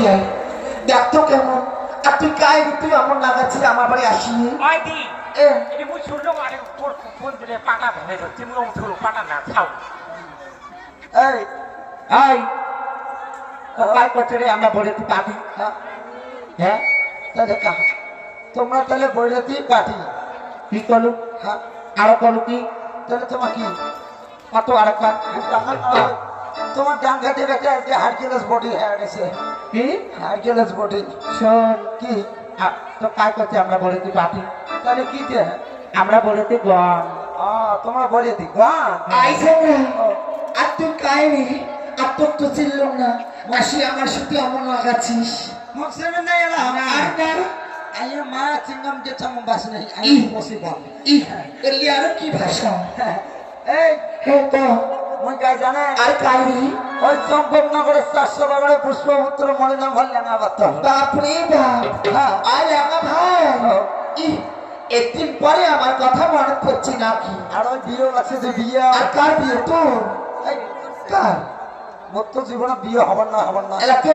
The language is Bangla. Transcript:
আয় দেখ তো কেমন আর তুই কায় তুই আমার লাগাচ্ছি আমার বাড়ি আসিনি ওই দি এ এটি মুই শুনলাম আরে তোর ফোন দিলে পাটা ধরে ধরছি মুই ধরো পাটা না খাও এই এই কাল বছরে আমরা বলেছি পাটি হ্যাঁ তাহলে তোমরা তাহলে বলেছি পাটি কি করলো হ্যাঁ আরো করলো কি তাহলে তোমার কি কত আর তোমার ডান ঘাটে একটা যে হারকিউলাস বডি হয়ে গেছে কি হারকিউলাস বডি শোন কি তো কাজ করছে আমরা বলেছি পাটি তাহলে কি যে আমরা বলেছি গম তোমরা বলেছি গম আইসে আর তুই কায়নি আর তোর তো ছিল না মাসি আমার সাথে অমন লাগাচ্ছিস মকসেমে নাই এলা আর না আইয়া মা চিংগাম যে চামম বাস নাই আই পসিবল এলি আর কি ভাষা এই তো মই গাই জানা আর কাইনি ওই চম্পকনগরের 400 বাগানে পুষ্পপুত্র মনিনাম ভাল লাগা বাত বাপ রে বাপ হ্যাঁ আই লাগা ভাই একদিন পরে আমার কথা মনে পড়ছে নাকি আর ওই বিয়ে আছে যে বিয়ে আর কার বিয়ে তোর কার মোর তো জীবনে বিয়ে হবার না